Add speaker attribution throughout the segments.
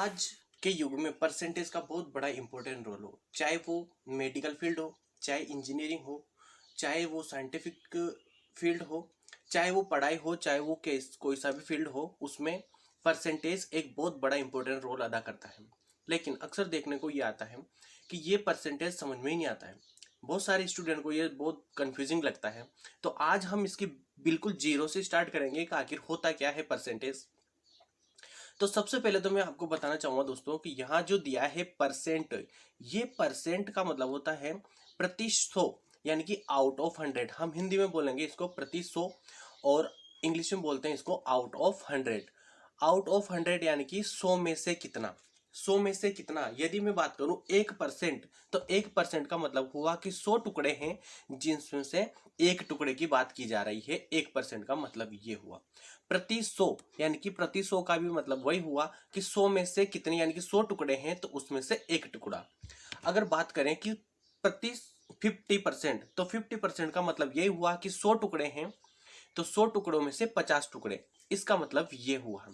Speaker 1: आज के युग में परसेंटेज का बहुत बड़ा इंपॉर्टेंट रोल हो, चाहे वो मेडिकल फील्ड हो, चाहे इंजीनियरिंग हो, चाहे वो साइंटिफिक फील्ड हो, चाहे वो पढ़ाई हो, चाहे वो कोई सा भी फील्ड हो, उसमें परसेंटेज एक बहुत बड़ा इंपॉर्टेंट रोल अदा करता है। लेकिन अक्सर देखने को ये आता है कि ये परसेंटेज समझ में ही नहीं आता है। बहुत सारे स्टूडेंट को ये बहुत कंफ्यूजिंग लगता है। तो आज हम इसकी बिल्कुल जीरो से स्टार्ट करेंगे कि आखिर होता क्या है परसेंटेज। तो सबसे पहले तो मैं आपको बताना चाहूंगा दोस्तों कि यहाँ जो दिया है परसेंट, ये परसेंट का मतलब होता है प्रति सौ, यानी कि आउट ऑफ 100। हम हिंदी में बोलेंगे इसको प्रति सौ और इंग्लिश में बोलते हैं इसको आउट ऑफ 100। आउट ऑफ 100 यानी कि 100 में से कितना। 100 में से कितना, यदि मैं बात करूं 1%, तो 1% का मतलब हुआ कि 100 टुकड़े हैं जिनमें से एक टुकड़े की बात की जा रही है। 1% का मतलब ये हुआ। प्रति 100 यानी कि प्रति 100 का भी मतलब वही हुआ कि 100 में से कितने, यानी कि 100 टुकड़े हैं तो उसमें से एक टुकड़ा। अगर बात करें कि प्रति 50%, तो 50% का मतलब यही हुआ कि 100 टुकड़े हैं तो 100 टुकड़ों में से 50 टुकड़े। इसका मतलब ये हुआ।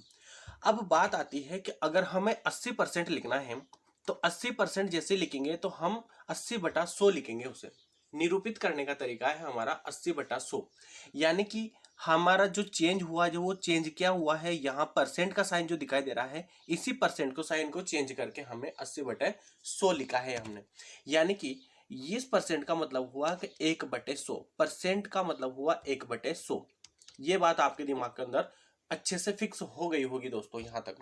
Speaker 1: अब बात आती है कि अगर हमें 80% लिखना है तो 80% जैसे लिखेंगे तो हम 80/100 लिखेंगे। उसे निरूपित करने का तरीका है हमारा 80/100। यानी कि हमारा जो चेंज हुआ, जो वो चेंज क्या हुआ है, यहाँ परसेंट का साइन जो दिखाई दे रहा है, इसी परसेंट को साइन को चेंज करके हमें 80/100 लिखा है हमने। यानी कि इस परसेंट का मतलब हुआ कि 1/100, परसेंट का मतलब हुआ 1/100। ये बात आपके दिमाग के अंदर अच्छे से फिक्स हो गई होगी दोस्तों यहां तक।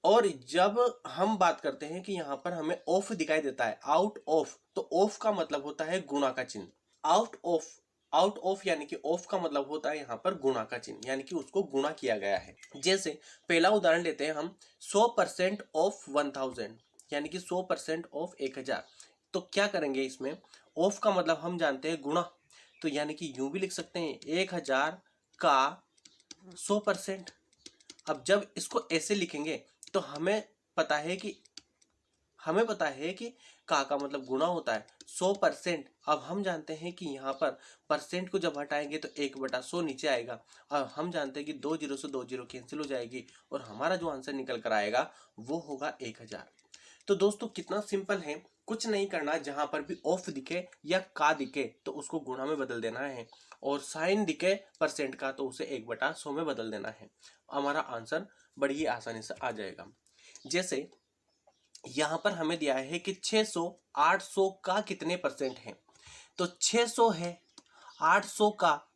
Speaker 1: और जब हम बात करते हैं कि यहां पर हमें ऑफ दिखाई देता है, आउट ऑफ, तो ऑफ का मतलब होता है गुणा का चिन्ह। आउट ऑफ, आउट ऑफ यानी कि ऑफ का मतलब होता है यहां पर गुणा का चिन्ह, यानी कि उसको गुणा किया गया है। जैसे पहला उदाहरण लेते हैं हम, 100% ऑफ 1000, यानी कि 100% ऑफ 1000। तो क्या करेंगे इसमें, ऑफ का मतलब हम जानते हैं गुणा, तो यानी कि यूं भी लिख सकते हैं 1000 का 100%। अब जब इसको ऐसे लिखेंगे तो हमें पता है कि का मतलब गुणा होता है 100%। अब हम जानते हैं कि यहाँ पर परसेंट को जब हटाएंगे तो 1/100 नीचे आएगा। और हम जानते हैं कि 2 जीरो से 2 जीरो कैंसिल हो जाएगी और हमारा जो आंसर निकल कर आएगा वो होगा 1000। तो दोस्तों कितना सिंपल है, कुछ नहीं करना। जहां पर भी ऑफ दिखे या का दिखे तो उसको गुणा में बदल देना है, और साइन दिखे परसेंट का तो उसे 1/100 में बदल देना है। हमारा आंसर बड़ी ही आसानी से आ जाएगा। जैसे यहां पर हमें दिया है कि 600 800 का कितने परसेंट है, तो 600 है 800 का,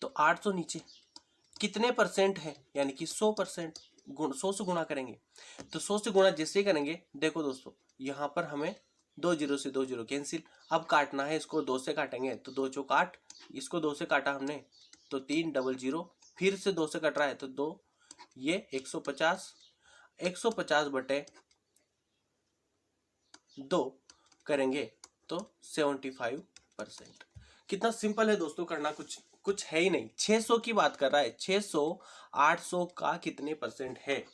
Speaker 1: तो 800 नीचे कितने परसेंट है, यानी कि 100%। 100 से गुणा करेंगे, तो 100 से गुणा जैसे करेंगे, देखो दोस्तों यहाँ पर हमें 2 जीरो से 2 जीरो कैंसिल। अब काटना है इसको, 2 से काटेंगे तो 2 चौक 8, इसको 2 से काटा हमने तो 3 डबल जीरो, फिर से 2 से कट रहा है तो 2, ये 150, 150/2 करेंगे तो 75%। कितना सिंपल है दोस्तों करना, कुछ है ही नहीं। 600 की बात कर रहा है, 600 800 का कितने परसेंट है,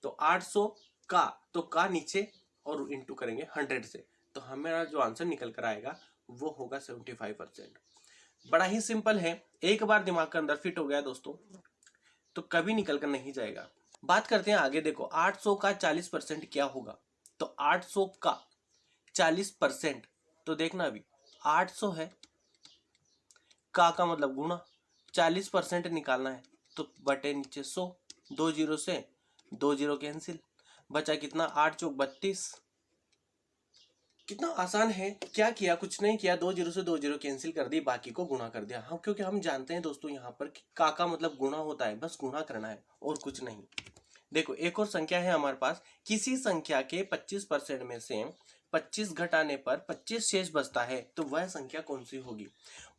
Speaker 1: तो 800 का, तो का नीचे और इंटू करेंगे 100 से, तो हमारा जो आंसर निकल कर आएगा वो होगा 75%। बड़ा ही सिंपल है, एक बार दिमाग के अंदर फिट हो गया दोस्तों तो कभी निकल कर नहीं जाएगा। बात करते हैं आगे। देखो 800 का 40% क्या होगा, तो 800 का 40%, तो देखना अभी 800 है, का मतलब गुणा, 40% निकालना है तो बटे नीचे 100, 2 जीरो से 2 जीरो कैंसिल, बचा कितना 8 चौक 32। कितना आसान है, क्या किया, कुछ नहीं किया, 2 जीरो से 2 जीरो कैंसिल कर दी, बाकी को गुणा कर दिया। हम क्योंकि हम जानते हैं दोस्तों यहाँ पर कि का मतलब गुणा होता है, बस गुणा करना है और कुछ नहीं। देखो एक और संख्या है हमारे पास, किसी संख्या के 25% में से 25 घटाने पर 25 शेष बचता है, तो वह संख्या कौन सी होगी।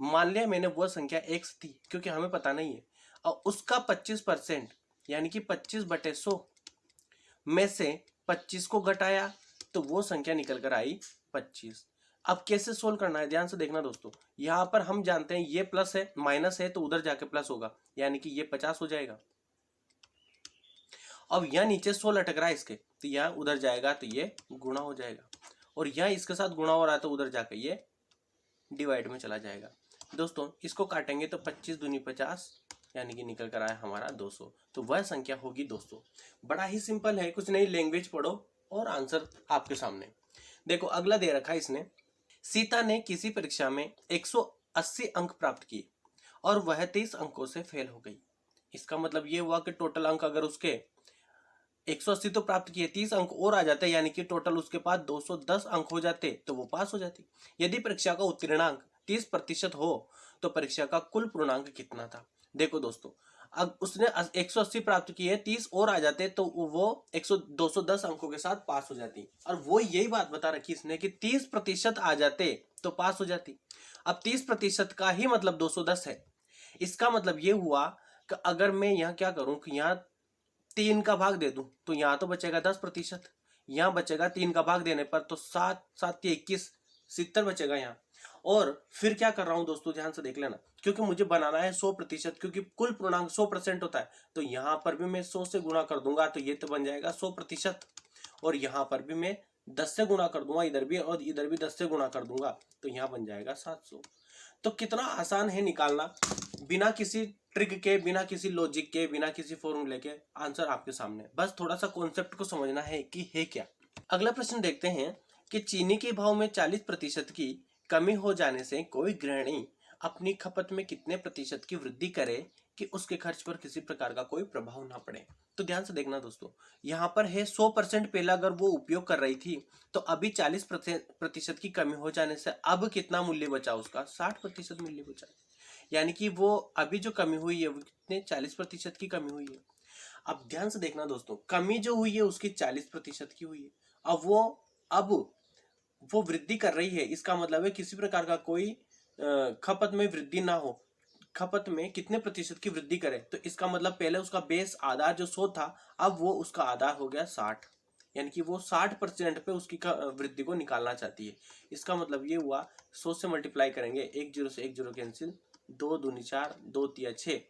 Speaker 1: मान लिया मैंने वह संख्या x थी, क्योंकि हमें पता नहीं है, और उसका 25% यानी कि 25/100 में से 25 को घटाया तो वो संख्या निकल कर आई 25। अब कैसे सोल्व करना है, ध्यान से देखना दोस्तों। यहां पर हम जानते हैं ये प्लस है, माइनस है तो उधर जाके प्लस होगा, यानी कि ये 50 हो जाएगा। अब यहाँ नीचे 100 लटक रहा है इसके, तो यहाँ उधर जाएगा तो ये गुणा हो जाएगा, और यहाँ इसके साथ गुणा हो रहा है तो उधर जाकर ये डिवाइड में चला जाएगा। दोस्तों इसको काटेंगे तो 25 दूनी 50, यानी कि निकल कर आया हमारा 200, तो वह संख्या होगी 200। बड़ा ही सिंपल है, कुछ नहीं, लैंग्वेज पढ़ो और आंसर आपके सामने। देखो अगला दे रखा है इसने, सीता ने किसी परीक्षा में 180 अंक प्राप्त किए और वह 30 अंकों से फेल हो गई। इसका मतलब ये हुआ कि टोटल अंक अगर उसके 180 तो प्राप्त किए, 30 अंक और आ जाते, यानी कि टोटल उसके पास 210 अंक हो जाते, तो वो पास हो जाती। यदि परीक्षा का उत्तीर्णांक 30% हो तो परीक्षा का कुल पूर्णांक कितना था। देखो दोस्तों, अब उसने 180 प्राप्त किए, 30 और आ जाते तो वो 210 अंकों के साथ पास हो जाती। और वो यही बात बता रखी इसने कि 30% आ जाते तो पास हो जाती। अब 30% का ही मतलब 210 है। इसका मतलब ये हुआ कि अगर मैं यहाँ क्या करूं कि यहाँ 3 का भाग दे दूं तो यहाँ तो बचेगा 10%, यहाँ बचेगा 3 का भाग देने पर तो 7 7 21 70 बचेगा यहाँ। और फिर क्या कर रहा हूं दोस्तों, ध्यान से देख लेना, क्योंकि मुझे बनाना है 100%, क्योंकि कुल पूर्णांक 100% होता है, तो यहाँ पर भी मैं 100 से गुणा कर दूंगा तो ये तो बन जाएगा 100%, और यहाँ पर भी मैं 10 से गुणा कर दूंगा, इधर भी और इधर भी 10 से गुणा कर दूंगा तो यहाँ बन जाएगा 700। तो कितना आसान है निकालना, बिना किसी ट्रिक के, बिना किसी लॉजिक के, बिना किसी फॉर्मूले के, आंसर आपके सामने। बस थोड़ा सा कॉन्सेप्ट को समझना है कि है क्या। अगला प्रश्न देखते हैं कि चीनी के भाव में 40% की कमी हो जाने से कोई गृहिणी अपनी खपत में कितने प्रतिशत की वृद्धि करे कि उसके खर्च पर किसी प्रकार का कोई प्रभाव ना पड़े। तो ध्यान से देखना दोस्तों, यहाँ पर है 100% पहला अगर वो उपयोग कर रही थी तो अभी 40% की कमी हो जाने से अब कितना मूल्य बचा, उसका 60% मूल्य बचा। यानी कि वो अभी जो कमी हुई है वो कितने 40% की कमी हुई है। अब ध्यान से देखना दोस्तों, कमी जो हुई है उसकी 40% की हुई है। अब वो वृद्धि कर रही है, इसका मतलब है किसी प्रकार का कोई खपत में वृद्धि ना हो। खपत में कितने प्रतिशत की वृद्धि करे, तो इसका मतलब पहले उसका बेस आधार जो 100 था, अब वो उसका आधार हो गया 60, यानी कि वो 60% पे उसकी वृद्धि को निकालना चाहती है। इसका मतलब ये हुआ 100 से मल्टीप्लाई करेंगे, 1 0 से 1 0 कैंसिल, 2 दूनी 4, 2 तिया 6,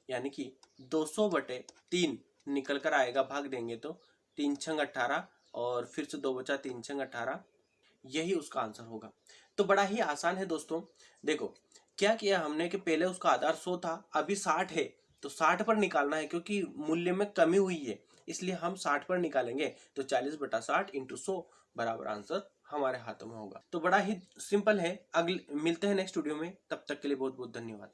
Speaker 1: यानी कि 200/3 निकल कर आएगा, भाग देंगे तो 3 छंग 18 और फिर से 2 बचा, 3 छंग 18, यही उसका आंसर होगा। तो बड़ा ही आसान है दोस्तों। देखो क्या किया हमने कि पहले उसका आधार 100 था, अभी 60 है, तो 60 पर निकालना है, क्योंकि मूल्य में कमी हुई है इसलिए हम 60 पर निकालेंगे, तो 40/60 × 100 बराबर आंसर हमारे हाथों में होगा। तो बड़ा ही सिंपल है। अगले मिलते हैं नेक्स्ट वीडियो में, तब तक के लिए बहुत बहुत धन्यवाद।